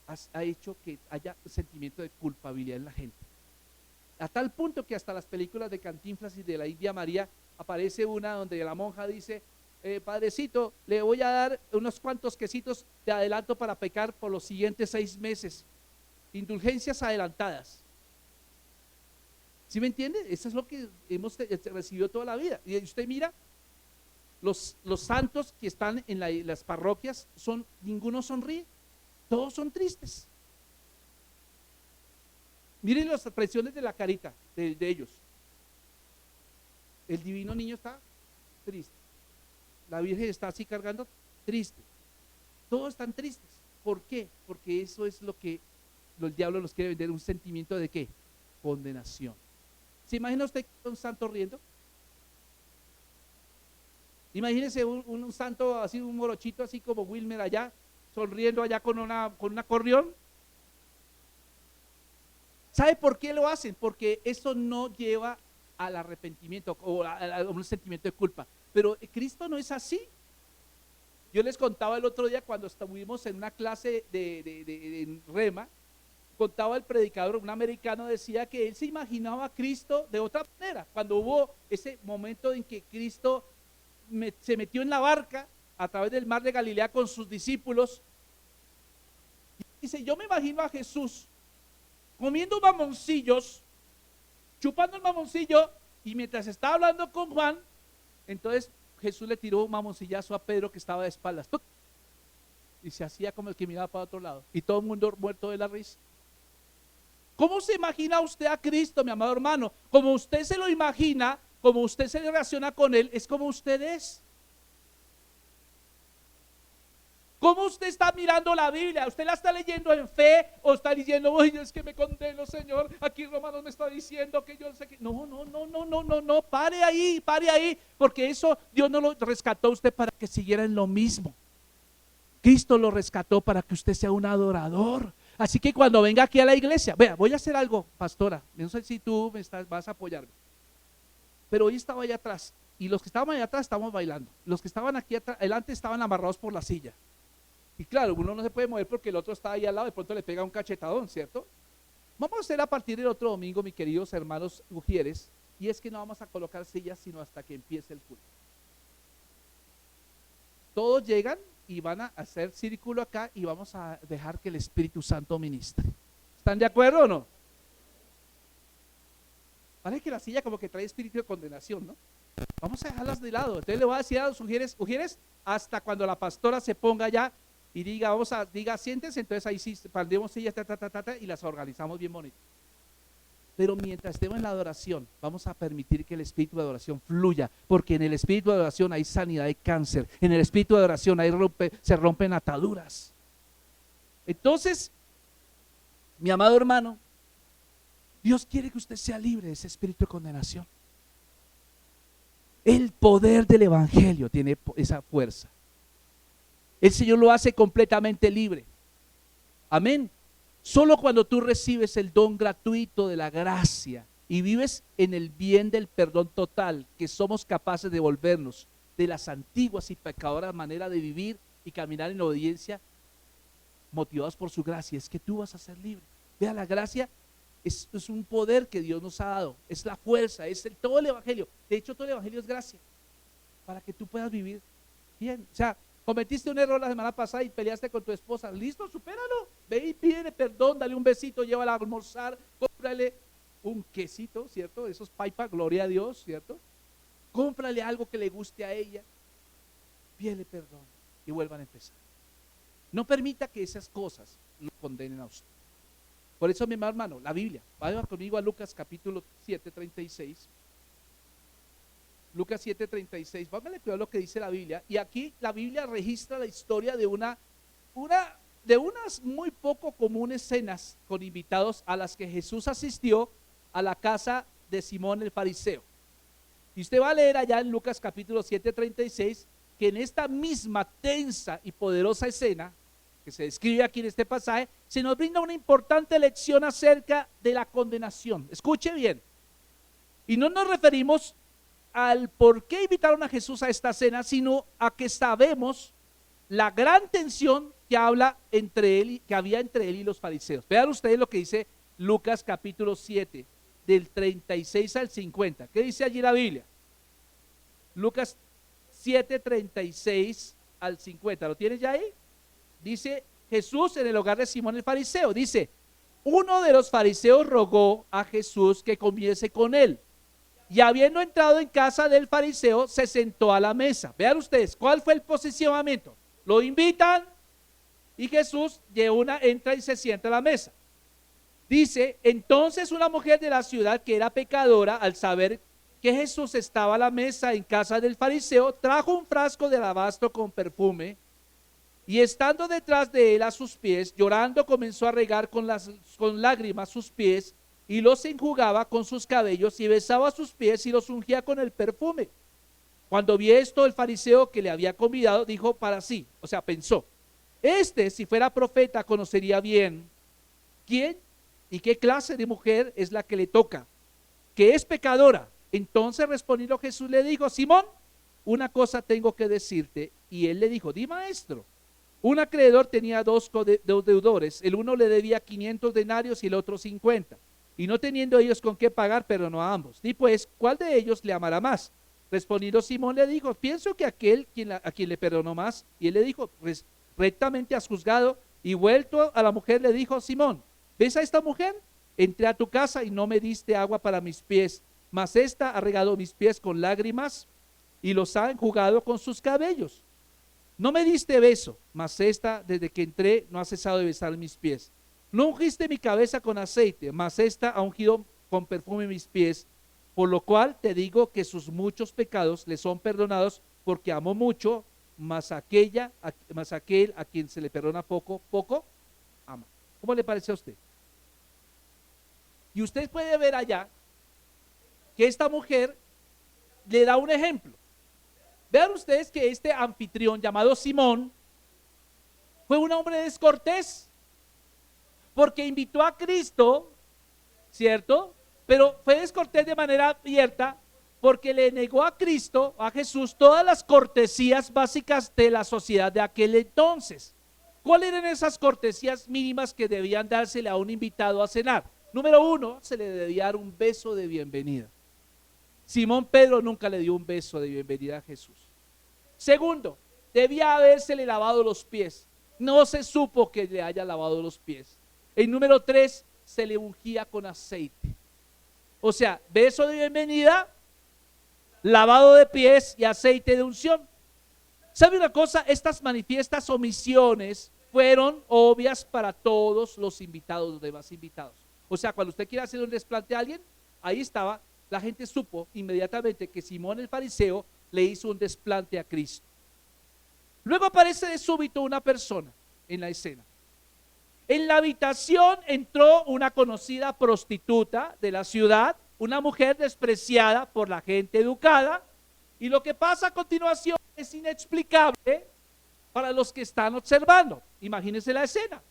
ha hecho que haya un sentimiento de culpabilidad en la gente. A tal punto que hasta las películas de Cantinflas y de la India María aparece una donde la monja dice, padrecito, le voy a dar unos cuantos quesitos de adelanto para pecar por los siguientes 6 meses. Indulgencias adelantadas. ¿Sí me entiende? Eso es lo que hemos recibido toda la vida. Y usted mira, los santos que están en las parroquias, ninguno sonríe, todos son tristes. Miren las expresiones de la carita de ellos. El divino niño está triste. La Virgen está así cargando, triste. Todos están tristes. ¿Por qué? Porque eso es lo que el diablo nos quiere vender, un sentimiento de ¿qué? Condenación. ¿Se imagina usted un santo riendo? Imagínese un santo así, un morochito así como Wilmer allá, sonriendo allá con un acordeón. ¿Sabe por qué lo hacen? Porque eso no lleva al arrepentimiento o a un sentimiento de culpa. Pero Cristo no es así. Yo les contaba el otro día cuando estuvimos en una clase de Rema, contaba el predicador, un americano, decía que él se imaginaba a Cristo de otra manera. Cuando hubo ese momento en que Cristo se metió en la barca a través del mar de Galilea con sus discípulos, dice, yo me imagino a Jesús comiendo mamoncillos, chupando el mamoncillo, y mientras estaba hablando con Juan, entonces Jesús le tiró un mamoncillazo a Pedro que estaba de espaldas, ¡tuc! Y se hacía como el que miraba para otro lado, y todo el mundo muerto de la risa. ¿Cómo se imagina usted a Cristo, mi amado hermano? Como usted se lo imagina, como usted se relaciona con Él, es como usted es. ¿Cómo usted está mirando la Biblia? ¿Usted la está leyendo en fe o está diciendo, oye, es que me condeno, Señor? Aquí Romanos me está diciendo que yo sé que... No, pare ahí, porque eso Dios no lo rescató a usted para que siguiera en lo mismo. Cristo lo rescató para que usted sea un adorador. Así que cuando venga aquí a la iglesia, vea, voy a hacer algo, pastora, no sé si tú vas a apoyarme, pero hoy estaba allá atrás y los que estaban allá atrás estábamos bailando, los que estaban aquí adelante estaban amarrados por la silla. Y claro, uno no se puede mover porque el otro está ahí al lado, de pronto le pega un cachetadón, ¿cierto? Vamos a hacer a partir del otro domingo, mis queridos hermanos ujieres, y es que no vamos a colocar sillas sino hasta que empiece el culto. Todos llegan y van a hacer círculo acá y vamos a dejar que el Espíritu Santo ministre. ¿Están de acuerdo o no? Parece que la silla como que trae espíritu de condenación, ¿no? Vamos a dejarlas de lado. Entonces le voy a decir a los ujieres, hasta cuando la pastora se ponga allá y diga, diga, siéntense, entonces ahí sí, prendemos sillas, y las organizamos bien bonito. Pero mientras estemos en la adoración, vamos a permitir que el espíritu de adoración fluya, porque en el espíritu de adoración hay sanidad de cáncer, en el espíritu de adoración se rompen ataduras. Entonces, mi amado hermano, Dios quiere que usted sea libre de ese espíritu de condenación. El poder del evangelio tiene esa fuerza. El Señor lo hace completamente libre. Amén. Solo cuando tú recibes el don gratuito de la gracia y vives en el bien del perdón total, que somos capaces de volvernos de las antiguas y pecadoras maneras de vivir y caminar en obediencia, motivados por su gracia, es que tú vas a ser libre. Vea, la gracia es un poder que Dios nos ha dado, es la fuerza, todo el evangelio. De hecho, todo el evangelio es gracia, para que tú puedas vivir bien. O sea, cometiste un error la semana pasada y peleaste con tu esposa, listo, supéralo, ve y pídele perdón, dale un besito, llévala a almorzar, cómprale un quesito, ¿cierto? Esos paipa, gloria a Dios, ¿cierto? Cómprale algo que le guste a ella, pídele perdón y vuelvan a empezar. No permita que esas cosas lo condenen a usted. Por eso, mi hermano, la Biblia, vaya conmigo a Lucas capítulo 7:36. Lucas 7:36, vamos a leer lo que dice la Biblia. Y aquí la Biblia registra la historia de unas muy poco comunes cenas con invitados a las que Jesús asistió a la casa de Simón el fariseo. Y usted va a leer allá en Lucas capítulo 7:36 que en esta misma tensa y poderosa escena que se describe aquí en este pasaje, se nos brinda una importante lección acerca de la condenación. Escuche bien. Y no nos referimos al por qué invitaron a Jesús a esta cena, sino a que sabemos la gran tensión que había entre él y los fariseos. Vean ustedes lo que dice Lucas capítulo 7, del 36 al 50. ¿Qué dice allí la Biblia? Lucas 7, 36 al 50. ¿Lo tienes ya ahí? Dice Jesús en el hogar de Simón el fariseo. Dice, uno de los fariseos rogó a Jesús que comiese con él. Y habiendo entrado en casa del fariseo, se sentó a la mesa. Vean ustedes, ¿cuál fue el posicionamiento? Lo invitan y Jesús entra y se sienta a la mesa. Dice, entonces una mujer de la ciudad que era pecadora, al saber que Jesús estaba a la mesa en casa del fariseo, trajo un frasco de alabastro con perfume y estando detrás de él a sus pies, llorando comenzó a regar con lágrimas sus pies y los enjugaba con sus cabellos y besaba sus pies y los ungía con el perfume. Cuando vio esto, el fariseo que le había convidado dijo para sí, o sea, pensó, si fuera profeta, conocería bien quién y qué clase de mujer es la que le toca, que es pecadora. Entonces respondiendo Jesús le dijo, Simón, una cosa tengo que decirte. Y él le dijo, di maestro. Un acreedor tenía dos deudores, el uno le debía 500 denarios y el otro 50. Y no teniendo ellos con qué pagar, perdonó a ambos. Di pues, ¿cuál de ellos le amará más? Respondiendo Simón le dijo, pienso que aquel a quien le perdonó más. Y él le dijo, pues rectamente has juzgado. Y vuelto a la mujer le dijo, Simón, ¿ves a esta mujer? Entré a tu casa y no me diste agua para mis pies, mas esta ha regado mis pies con lágrimas y los ha enjugado con sus cabellos. No me diste beso, mas esta desde que entré no ha cesado de besar mis pies. No ungiste mi cabeza con aceite, mas esta ha ungido con perfume mis pies, por lo cual te digo que sus muchos pecados le son perdonados, porque amó mucho, mas aquel a quien se le perdona poco, poco ama. ¿Cómo le parece a usted? Y usted puede ver allá que esta mujer le da un ejemplo. Vean ustedes que este anfitrión llamado Simón fue un hombre descortés, porque invitó a Cristo, ¿cierto? Pero fue descortés de manera abierta porque le negó a Cristo, a Jesús, todas las cortesías básicas de la sociedad de aquel entonces. ¿Cuáles eran esas cortesías mínimas que debían dársele a un invitado a cenar? Número uno, se le debía dar un beso de bienvenida. Simón Pedro nunca le dio un beso de bienvenida a Jesús. Segundo, debía habérsele lavado los pies. No se supo que le haya lavado los pies. En número 3, se le ungía con aceite. O sea, beso de bienvenida, lavado de pies y aceite de unción. ¿Sabe una cosa? Estas manifiestas omisiones fueron obvias para todos los invitados, los demás invitados. O sea, cuando usted quiere hacer un desplante a alguien, ahí estaba, la gente supo inmediatamente que Simón el fariseo le hizo un desplante a Cristo. Luego aparece de súbito una persona en la escena. En la habitación entró una conocida prostituta de la ciudad, una mujer despreciada por la gente educada, y lo que pasa a continuación es inexplicable para los que están observando. Imagínense la escena.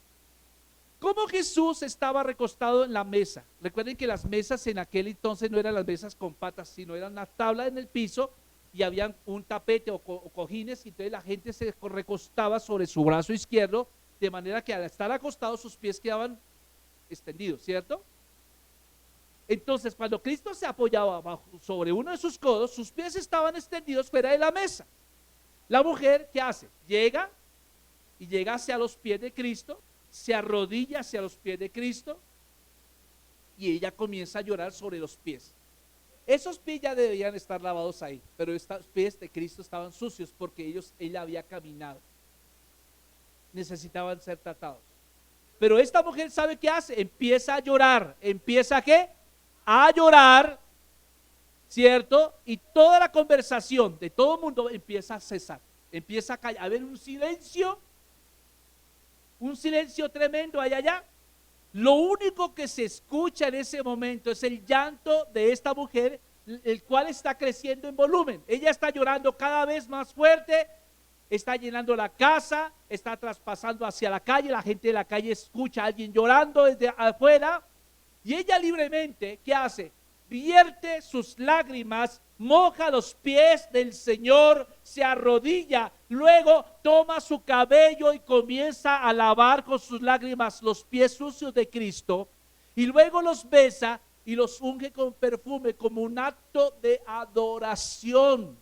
¿Cómo Jesús estaba recostado en la mesa? Recuerden que las mesas en aquel entonces no eran las mesas con patas, sino eran una tabla en el piso y había un tapete o cojines, y entonces la gente se recostaba sobre su brazo izquierdo, de manera que al estar acostado sus pies quedaban extendidos, ¿cierto? Entonces cuando Cristo se apoyaba sobre uno de sus codos, sus pies estaban extendidos fuera de la mesa. La mujer, ¿qué hace? Llega hacia los pies de Cristo, se arrodilla hacia los pies de Cristo y ella comienza a llorar sobre los pies. Esos pies ya debían estar lavados ahí, pero estos pies de Cristo estaban sucios porque ella había caminado. Necesitaban ser tratados. Pero esta mujer, ¿sabe qué hace? Empieza a llorar. ¿Empieza a qué? A llorar, ¿cierto? Y toda la conversación de todo el mundo empieza a cesar. Empieza a callar, a haber un silencio tremendo allá. Lo único que se escucha en ese momento es el llanto de esta mujer, el cual está creciendo en volumen. Ella está llorando cada vez más fuerte, está llenando la casa, está traspasando hacia la calle, la gente de la calle escucha a alguien llorando desde afuera, y ella libremente, ¿qué hace? Vierte sus lágrimas, moja los pies del Señor, se arrodilla, luego toma su cabello y comienza a lavar con sus lágrimas los pies sucios de Cristo, y luego los besa y los unge con perfume como un acto de adoración.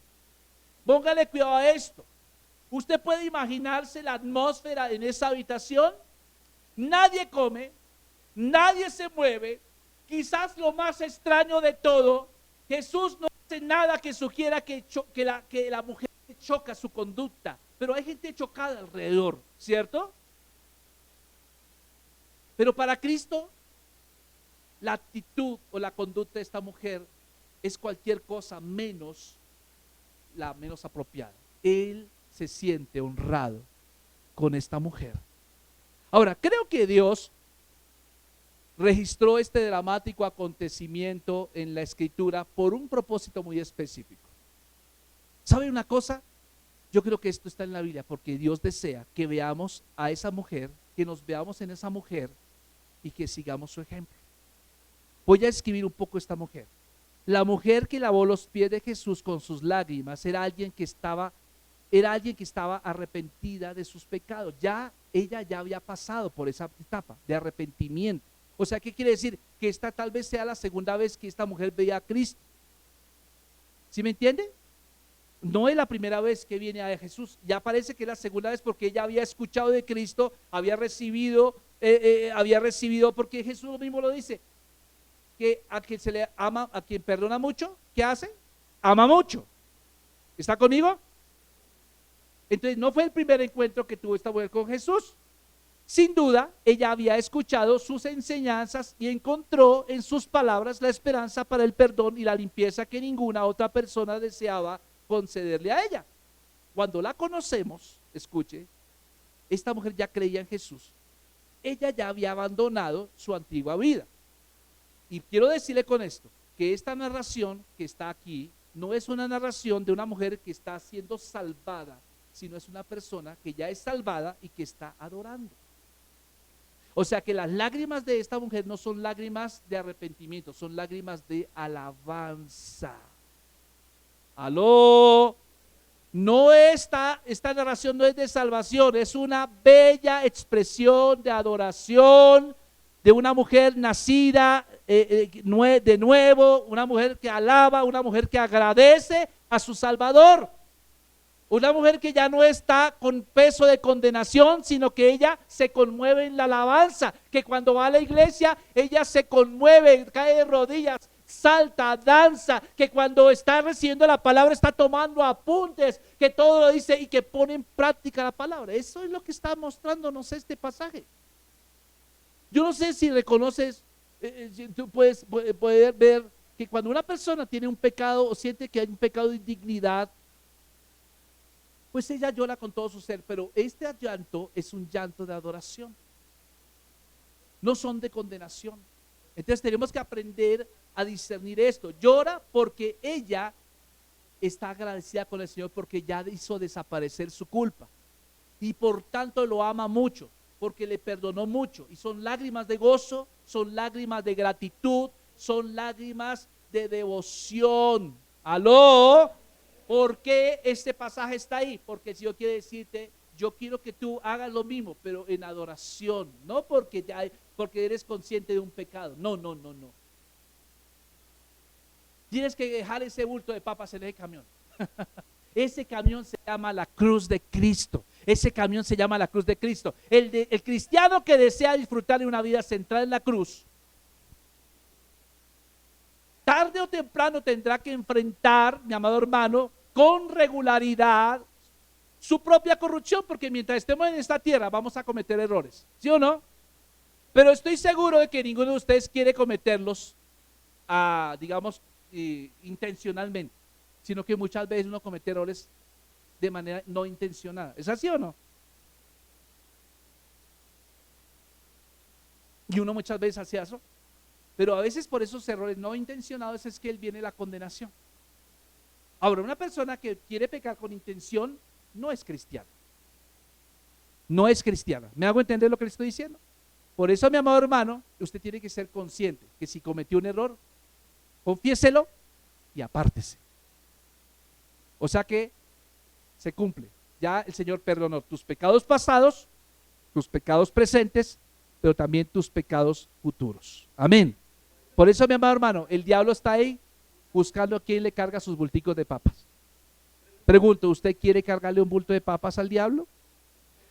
Póngale cuidado a esto. Usted puede imaginarse la atmósfera en esa habitación. Nadie come, nadie se mueve. Quizás lo más extraño de todo, Jesús no hace nada que sugiera que la mujer choca su conducta, pero hay gente chocada alrededor, ¿cierto? Pero para Cristo, la actitud o la conducta de esta mujer es cualquier cosa menos la menos apropiada. Él se siente honrado con esta mujer. Ahora, creo que Dios registró este dramático acontecimiento en la Escritura por un propósito muy específico. ¿Sabe una cosa? Yo creo que esto está en la Biblia porque Dios desea que veamos a esa mujer, que nos veamos en esa mujer y que sigamos su ejemplo. Voy a escribir un poco esta mujer. La mujer que lavó los pies de Jesús con sus lágrimas era alguien que estaba arrepentida de sus pecados. Ella ya había pasado por esa etapa de arrepentimiento. O sea, ¿qué quiere decir? Que esta tal vez sea la segunda vez que esta mujer veía a Cristo. ¿Sí me entiende? No es la primera vez que viene a Jesús, ya parece que es la segunda vez porque ella había escuchado de Cristo, había recibido, porque Jesús mismo lo dice, que a quien se le ama, a quien perdona mucho, ¿qué hace? Ama mucho. ¿Está conmigo? Entonces no fue el primer encuentro que tuvo esta mujer con Jesús. Sin duda, ella había escuchado sus enseñanzas y encontró en sus palabras la esperanza para el perdón y la limpieza que ninguna otra persona deseaba concederle a ella. Cuando la conocemos, escuche, esta mujer ya creía en Jesús. Ella ya había abandonado su antigua vida. Y quiero decirle con esto, que esta narración que está aquí no es una narración de una mujer que está siendo salvada, sino es una persona que ya es salvada y que está adorando. O sea que las lágrimas de esta mujer no son lágrimas de arrepentimiento, son lágrimas de alabanza. Aló, no esta narración no es de salvación, es una bella expresión de adoración de una mujer nacida de nuevo, una mujer que alaba, una mujer que agradece a su Salvador. Una mujer que ya no está con peso de condenación, sino que ella se conmueve en la alabanza, que cuando va a la iglesia, ella se conmueve, cae de rodillas, salta, danza, que cuando está recibiendo la palabra está tomando apuntes, que todo lo dice y que pone en práctica la palabra. Eso es lo que está mostrándonos este pasaje. Yo no sé si reconoces, tú puedes ver que cuando una persona tiene un pecado o siente que hay un pecado de indignidad, pues ella llora con todo su ser, pero este llanto es un llanto de adoración, no son de condenación. Entonces tenemos que aprender a discernir esto. Llora porque ella está agradecida con el Señor porque ya hizo desaparecer su culpa y por tanto lo ama mucho porque le perdonó mucho, y son lágrimas de gozo, son lágrimas de gratitud, son lágrimas de devoción. ¿Aló? ¿Por qué este pasaje está ahí? Porque si yo quiero decirte, yo quiero que tú hagas lo mismo, pero en adoración, no porque eres consciente de un pecado. No. Tienes que dejar ese bulto de papas en ese camión. Ese camión se llama la cruz de Cristo. Ese camión se llama la cruz de Cristo. El cristiano que desea disfrutar de una vida centrada en la cruz, tarde o temprano tendrá que enfrentar, mi amado hermano, con regularidad su propia corrupción, porque mientras estemos en esta tierra vamos a cometer errores, ¿sí o no? Pero estoy seguro de que ninguno de ustedes quiere cometerlos, digamos, intencionalmente, sino que muchas veces uno comete errores de manera no intencionada. ¿Es así o no? Y uno muchas veces hace eso, pero a veces por esos errores no intencionados es que viene la condenación. Ahora, una persona que quiere pecar con intención no es cristiana. No es cristiana. ¿Me hago entender lo que le estoy diciendo? Por eso, mi amado hermano, usted tiene que ser consciente que si cometió un error, confiéselo y apártese. O sea que se cumple. Ya el Señor perdonó tus pecados pasados, tus pecados presentes, pero también tus pecados futuros. Amén. Por eso, mi amado hermano, el diablo está ahí buscando a quien le carga sus bulticos de papas. Pregunto, ¿usted quiere cargarle un bulto de papas al diablo?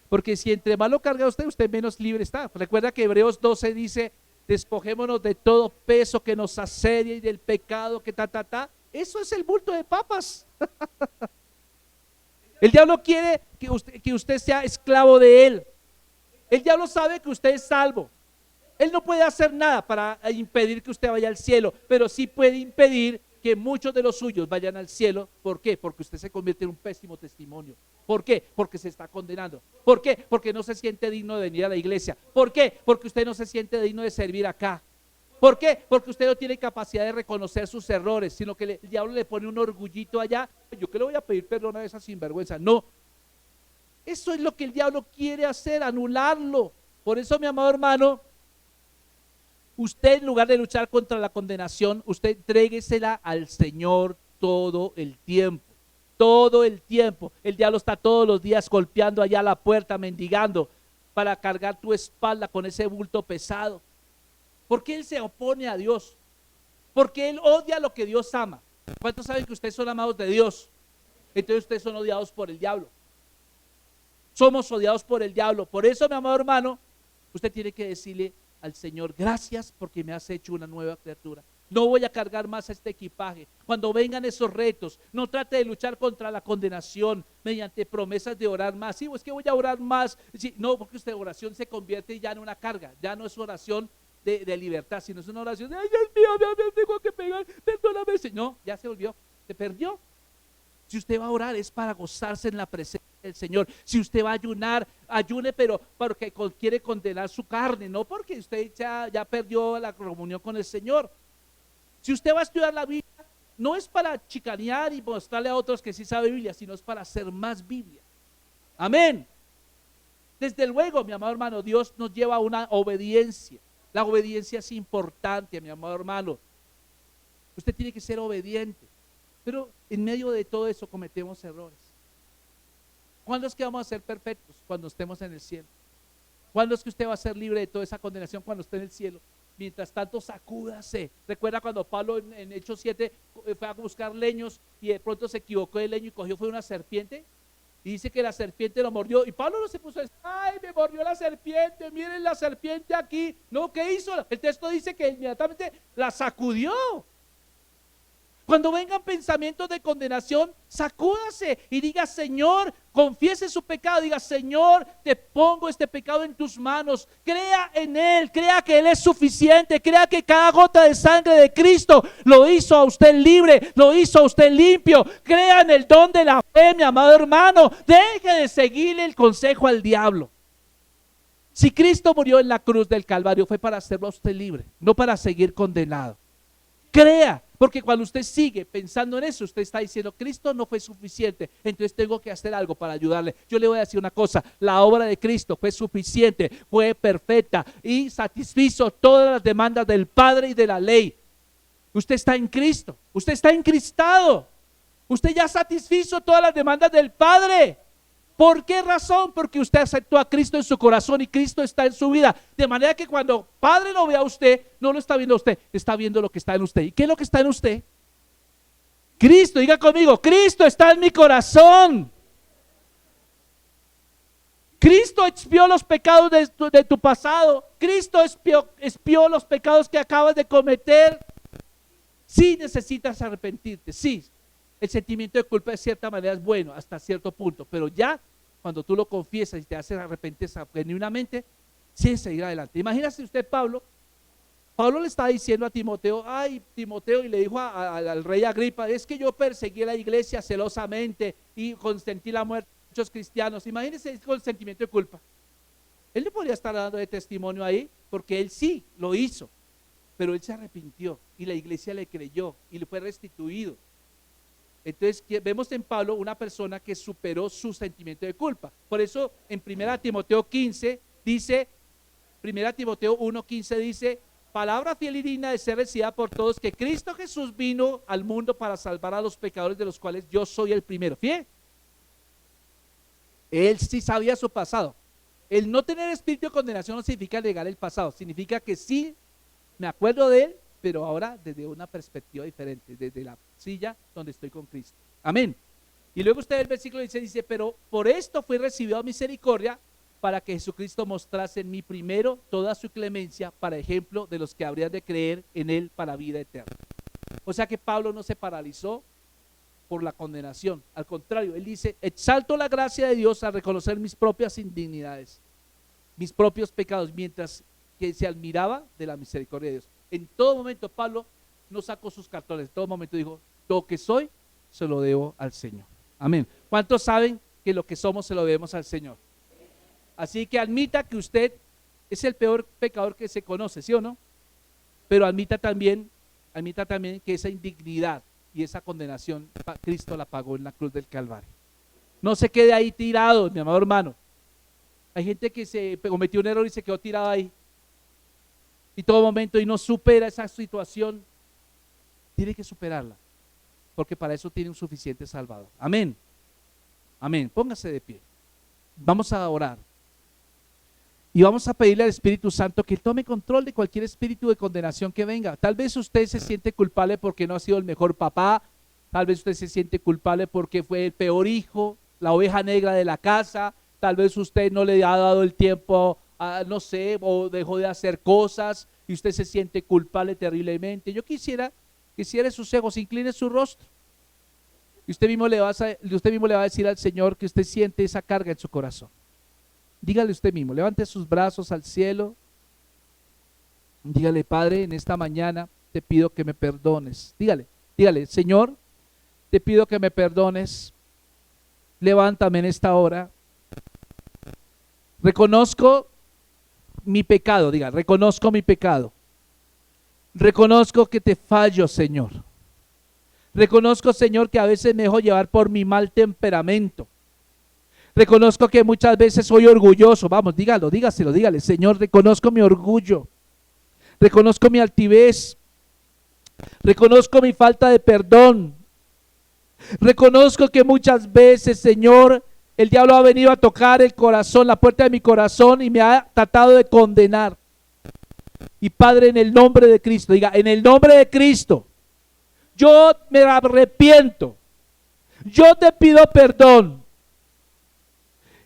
Porque si entre más lo carga usted, usted menos libre está. Recuerda que Hebreos 12 dice, despojémonos de todo peso que nos asedia y del pecado que Eso es el bulto de papas. El diablo quiere que usted sea esclavo de él. El diablo sabe que usted es salvo. Él no puede hacer nada para impedir que usted vaya al cielo, pero sí puede impedir que muchos de los suyos vayan al cielo. ¿Por qué? Porque usted se convierte en un pésimo testimonio. ¿Por qué? Porque se está condenando. ¿Por qué? Porque no se siente digno de venir a la iglesia. ¿Por qué? Porque usted no se siente digno de servir acá. ¿Por qué? Porque usted no tiene capacidad de reconocer sus errores, sino que el diablo le pone un orgullito allá. Yo que le voy a pedir perdón a esa sinvergüenza. No. Eso es lo que el diablo quiere hacer, anularlo. Por eso, mi amado hermano, usted, en lugar de luchar contra la condenación, usted entréguesela al Señor todo el tiempo. Todo el tiempo. El diablo está todos los días golpeando allá a la puerta, mendigando para cargar tu espalda con ese bulto pesado. Porque él se opone a Dios. Porque él odia lo que Dios ama. ¿Cuántos saben que ustedes son amados de Dios? Entonces ustedes son odiados por el diablo. Somos odiados por el diablo. Por eso, mi amado hermano, usted tiene que decirle al Señor, gracias porque me has hecho una nueva criatura. No voy a cargar más este equipaje. Cuando vengan esos retos, no trate de luchar contra la condenación mediante promesas de orar más. Sí, es que voy a orar más. Sí, no, porque usted oración se convierte ya en una carga. Ya no es oración de libertad, sino es una oración de, ay, Dios mío, me tengo que pegar, perdóname. No, ya se volvió, se perdió. Si usted va a orar es para gozarse en la presencia del Señor. Si usted va a ayunar, ayune, pero porque quiere condenar su carne, no porque usted ya perdió la comunión con el Señor. Si usted va a estudiar la Biblia, no es para chicanear y mostrarle a otros que sí sabe Biblia, sino es para hacer más Biblia. Amén. Desde luego, mi amado hermano, Dios nos lleva a una obediencia. La obediencia es importante, mi amado hermano. Usted tiene que ser obediente. Pero en medio de todo eso cometemos errores. ¿Cuándo es que vamos a ser perfectos? Cuando estemos en el cielo. ¿Cuándo es que usted va a ser libre de toda esa condenación? Cuando esté en el cielo. Mientras tanto, sacúdase. Recuerda cuando Pablo en Hechos 7 fue a buscar leños y de pronto se equivocó de leño y cogió, fue una serpiente. Y dice que la serpiente lo mordió. Y Pablo no se puso a decir, ay, me mordió la serpiente, miren la serpiente aquí. No, ¿qué hizo? El texto dice que inmediatamente la sacudió. Cuando vengan pensamientos de condenación, sacúdase y diga, Señor, confiese su pecado, diga, Señor, te pongo este pecado en tus manos, crea en Él, crea que Él es suficiente, crea que cada gota de sangre de Cristo lo hizo a usted libre, lo hizo a usted limpio, crea en el don de la fe, mi amado hermano, deje de seguirle el consejo al diablo. Si Cristo murió en la cruz del Calvario fue para hacerlo a usted libre, no para seguir condenado. Crea, porque cuando usted sigue pensando en eso, usted está diciendo, Cristo no fue suficiente, entonces tengo que hacer algo para ayudarle. Yo le voy a decir una cosa, la obra de Cristo fue suficiente, fue perfecta y satisfizo todas las demandas del Padre y de la ley. Usted está en Cristo, usted está encristado, usted ya satisfizo todas las demandas del Padre. ¿Por qué razón? Porque usted aceptó a Cristo en su corazón y Cristo está en su vida. De manera que cuando Padre lo vea a usted, no lo está viendo a usted, está viendo lo que está en usted. ¿Y qué es lo que está en usted? Cristo, diga conmigo, Cristo está en mi corazón. Cristo expió los pecados de tu pasado. Cristo expió los pecados que acabas de cometer. Sí necesitas arrepentirte, sí. El sentimiento de culpa de cierta manera es bueno hasta cierto punto, pero ya cuando tú lo confiesas y te haces arrepentir genuinamente, sí, seguir adelante. Imagínese usted Pablo le está diciendo a Timoteo, ay Timoteo, y le dijo al rey Agripa, es que yo perseguí a la iglesia celosamente y consentí la muerte de muchos cristianos. Imagínese con el sentimiento de culpa. Él no podría estar dando de testimonio ahí, porque él sí lo hizo, pero él se arrepintió y la iglesia le creyó y le fue restituido. Entonces vemos en Pablo una persona que superó su sentimiento de culpa. Por eso en 1 Timoteo 15 dice, 1 Timoteo 1:15 dice, palabra fiel y digna de ser recibida por todos, que Cristo Jesús vino al mundo para salvar a los pecadores, de los cuales yo soy el primero. Fíjate, él sí sabía su pasado. El no tener espíritu de condenación no significa negar el pasado, significa que sí me acuerdo de él pero ahora desde una perspectiva diferente, desde la silla donde estoy con Cristo. Amén. Y luego usted el versículo dice, pero por esto fui recibido a misericordia, para que Jesucristo mostrase en mí primero toda su clemencia, para ejemplo de los que habrían de creer en él para vida eterna. O sea que Pablo no se paralizó por la condenación, al contrario, él dice, exalto la gracia de Dios al reconocer mis propias indignidades, mis propios pecados, mientras que se admiraba de la misericordia de Dios. En todo momento Pablo no sacó sus cartones, en todo momento dijo, lo que soy se lo debo al Señor. Amén. ¿Cuántos saben que lo que somos se lo debemos al Señor? Así que admita que usted es el peor pecador que se conoce, ¿sí o no? Pero admita también que esa indignidad y esa condenación Cristo la pagó en la cruz del Calvario. No se quede ahí tirado, mi amado hermano. Hay gente que se cometió un error y se quedó tirado ahí. Y todo momento y no supera esa situación. Tiene que superarla, porque para eso tiene un suficiente Salvador. Amén. Amén. Póngase de pie. Vamos a orar. Y vamos a pedirle al Espíritu Santo que tome control de cualquier espíritu de condenación que venga. Tal vez usted se siente culpable porque no ha sido el mejor papá. Tal vez usted se siente culpable porque fue el peor hijo, la oveja negra de la casa. Tal vez usted no le ha dado el tiempo, no sé, o dejó de hacer cosas y usted se siente culpable terriblemente. Yo quisiera que cierre sus ojos, incline su rostro. Y usted mismo le va a decir al Señor que usted siente esa carga en su corazón. Dígale usted mismo, levante sus brazos al cielo. Dígale, Padre, en esta mañana te pido que me perdones. Dígale, Señor, te pido que me perdones. Levántame en esta hora. Reconozco mi pecado, reconozco mi pecado. Reconozco que te fallo, Señor. Reconozco, Señor, que a veces me dejo llevar por mi mal temperamento. Reconozco que muchas veces soy orgulloso. Vamos, dígale, Señor, reconozco mi orgullo. Reconozco mi altivez. Reconozco mi falta de perdón. Reconozco que muchas veces, Señor, el diablo ha venido a tocar el corazón, la puerta de mi corazón y me ha tratado de condenar. Y Padre, en el nombre de Cristo, en el nombre de Cristo, yo me arrepiento. Yo te pido perdón.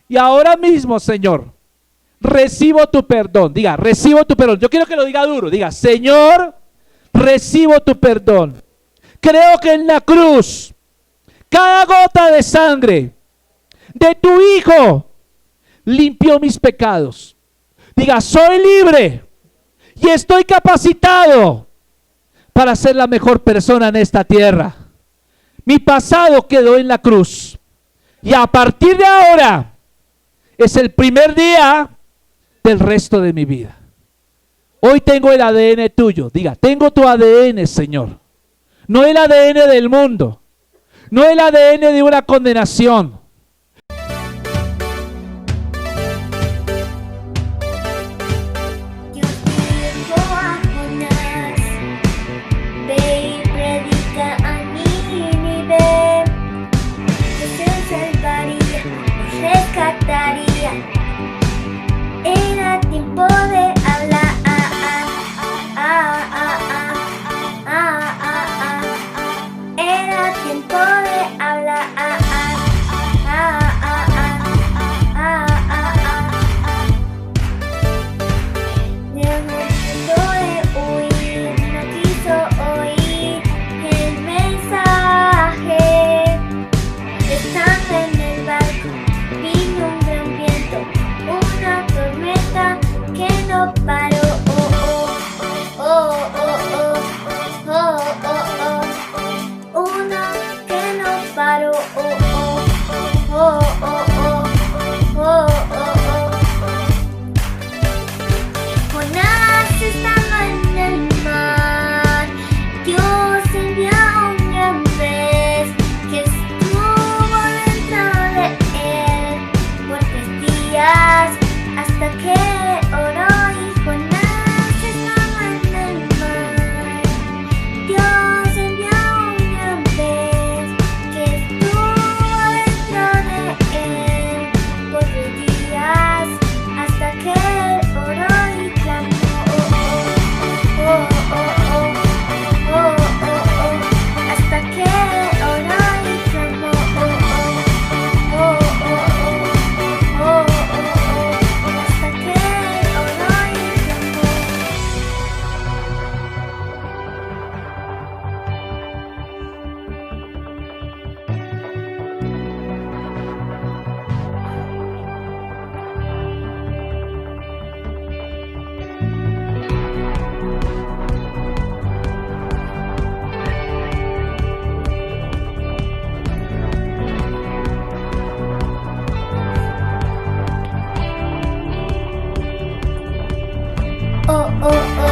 Y ahora mismo, Señor, recibo tu perdón. Recibo tu perdón. Yo quiero que lo diga duro. Señor, recibo tu perdón. Creo que en la cruz, cada gota de sangre de tu Hijo limpió mis pecados. Soy libre y estoy capacitado para ser la mejor persona en esta tierra. Mi pasado quedó en la cruz. Y a partir de ahora es el primer día del resto de mi vida. Hoy tengo el ADN tuyo. Tengo tu ADN, Señor. No el ADN del mundo. No el ADN de una condenación. Era tiempo de hablar. Era tiempo de hablar. oh, oh,